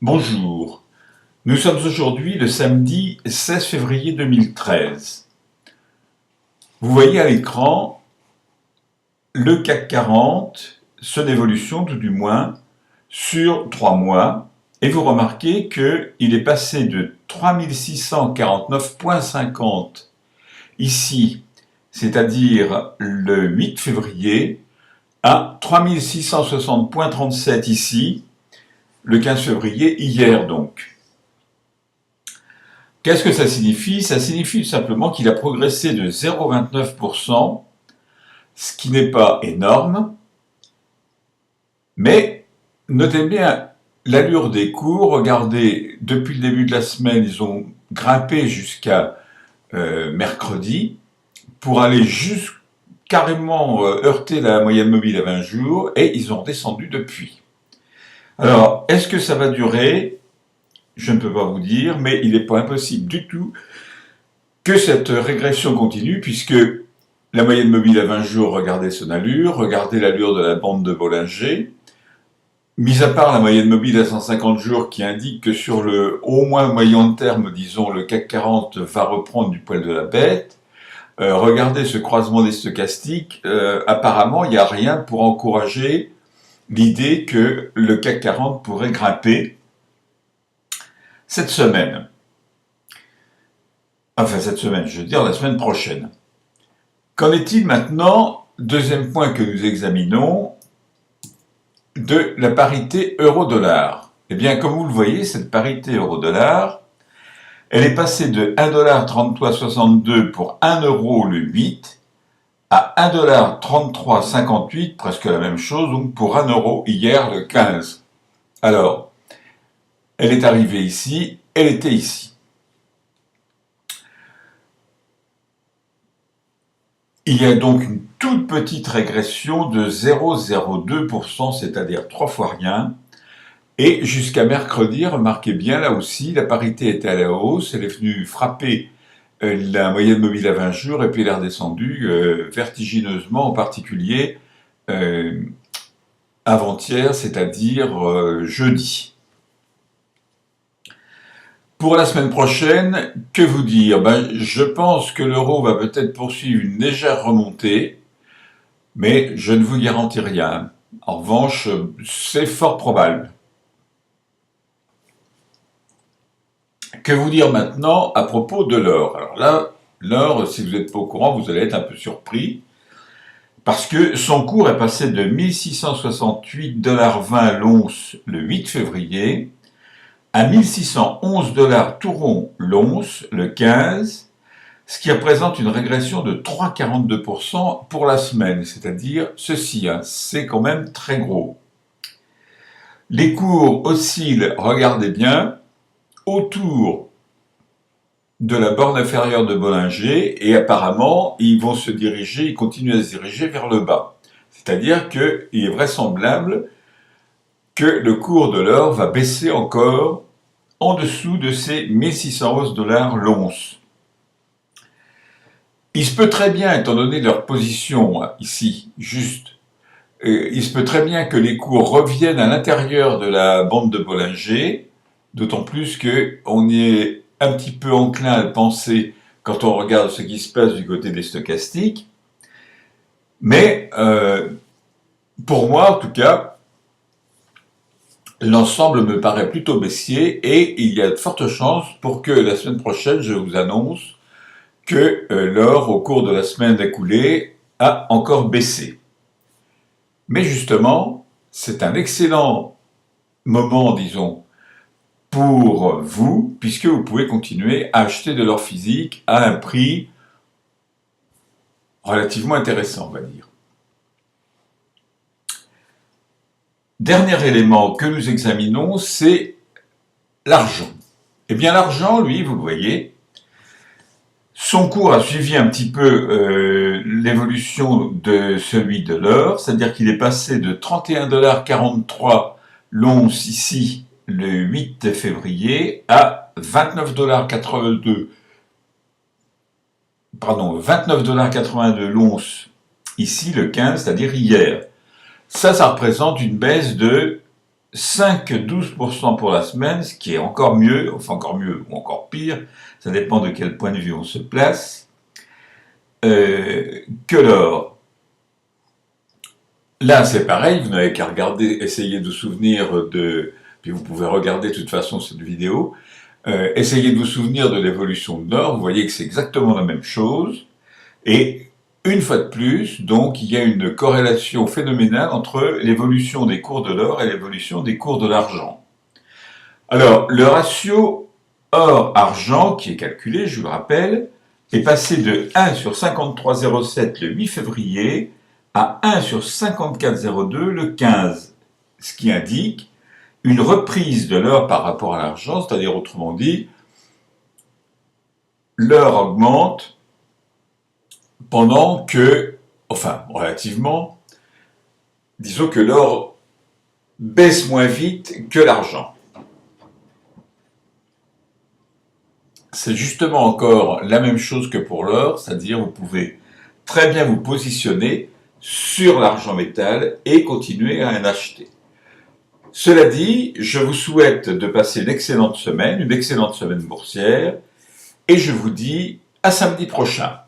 Bonjour, nous sommes aujourd'hui le samedi 16 février 2013. Vous voyez à l'écran le CAC 40, son évolution tout du moins, sur 3 mois, et vous remarquez qu'il est passé de 3649,50 ici, c'est-à-dire le 8 février, à 3660,37 ici, le 15 février, hier donc. Qu'est-ce que ça signifie? Ça signifie tout simplement qu'il a progressé de 0,29%, ce qui n'est pas énorme, mais notez bien l'allure des cours. Regardez, depuis le début de la semaine, ils ont grimpé jusqu'à mercredi pour aller carrément heurter la moyenne mobile à 20 jours et ils ont descendu depuis. Alors, est-ce que ça va durer? Je ne peux pas vous dire, mais il n'est pas impossible du tout que cette régression continue, puisque la moyenne mobile à 20 jours, regardez son allure, regardez l'allure de la bande de Bollinger, mis à part la moyenne mobile à 150 jours qui indique que sur le au moins moyen terme, disons, le CAC 40 va reprendre du poil de la bête. Regardez ce croisement des stochastiques, apparemment il n'y a rien pour encourager l'idée que le CAC 40 pourrait grimper cette semaine. Enfin, cette semaine, je veux dire la semaine prochaine. Qu'en est-il maintenant, deuxième point que nous examinons, de la parité euro-dollar? Eh bien, comme vous le voyez, cette parité euro-dollar, elle est passée de 1,3362 pour 1 euro le 8 à 1,3358, presque la même chose, donc pour 1 euro hier le 15. Alors, elle est arrivée ici, elle était ici. Il y a donc une toute petite régression de 0,02%, c'est-à-dire 3 fois rien. Et jusqu'à mercredi, remarquez bien, là aussi, la parité était à la hausse, elle est venue frapper la moyenne mobile à 20 jours et puis elle est redescendue vertigineusement, en particulier avant-hier, c'est-à-dire jeudi. Pour la semaine prochaine, que vous dire? Je pense que l'euro va peut-être poursuivre une légère remontée, mais je ne vous garantis rien. En revanche, c'est fort probable. Que vous dire maintenant à propos de l'or? Alors là, l'or, si vous n'êtes pas au courant, vous allez être un peu surpris, parce que son cours est passé de 1668,20 l'once le 8 février à 1611 $ tout rond l'once le 15, ce qui représente une régression de 3,42% pour la semaine, c'est-à-dire ceci, c'est quand même très gros. Les cours oscillent, regardez bien, autour de la borne inférieure de Bollinger et apparemment ils continuent à se diriger vers le bas. C'est-à-dire qu'il est vraisemblable que le cours de l'or va baisser encore en dessous de ces 1611 $ l'once. Il se peut très bien, étant donné leur position ici, juste, il se peut très bien que les cours reviennent à l'intérieur de la bande de Bollinger, d'autant plus qu'on est un petit peu enclin à le penser quand on regarde ce qui se passe du côté des stochastiques. Mais pour moi, en tout cas, l'ensemble me paraît plutôt baissier et il y a de fortes chances pour que la semaine prochaine, je vous annonce que l'or, au cours de la semaine écoulée, a encore baissé. Mais justement, c'est un excellent moment, disons, pour vous, puisque vous pouvez continuer à acheter de l'or physique à un prix relativement intéressant, on va dire. Dernier élément que nous examinons, c'est l'argent. Eh bien, l'argent, lui, vous le voyez, son cours a suivi un petit peu l'évolution de celui de l'or, c'est-à-dire qu'il est passé de 31,43 $ l'once ici, le 8 février, à 29,82 $ l'once ici, le 15, c'est-à-dire hier. Ça représente une baisse de 5-12% pour la semaine, ce qui est encore mieux, enfin encore mieux ou encore pire, ça dépend de quel point de vue on se place, que l'or. Là, c'est pareil, vous n'avez qu'à regarder, essayer de vous souvenir de, puis vous pouvez regarder de toute façon cette vidéo, essayez de vous souvenir de l'évolution de l'or, vous voyez que c'est exactement la même chose, et une fois de plus, donc, il y a une corrélation phénoménale entre l'évolution des cours de l'or et l'évolution des cours de l'argent. Alors, le ratio or-argent, qui est calculé, je vous le rappelle, est passé de 1 sur 53,07 le 8 février à 1 sur 54,02 le 15, ce qui indique une reprise de l'or par rapport à l'argent, c'est-à-dire autrement dit, l'or augmente pendant que, enfin relativement, disons que l'or baisse moins vite que l'argent. C'est justement encore la même chose que pour l'or, c'est-à-dire vous pouvez très bien vous positionner sur l'argent métal et continuer à en acheter. Cela dit, je vous souhaite de passer une excellente semaine boursière, et je vous dis à samedi prochain.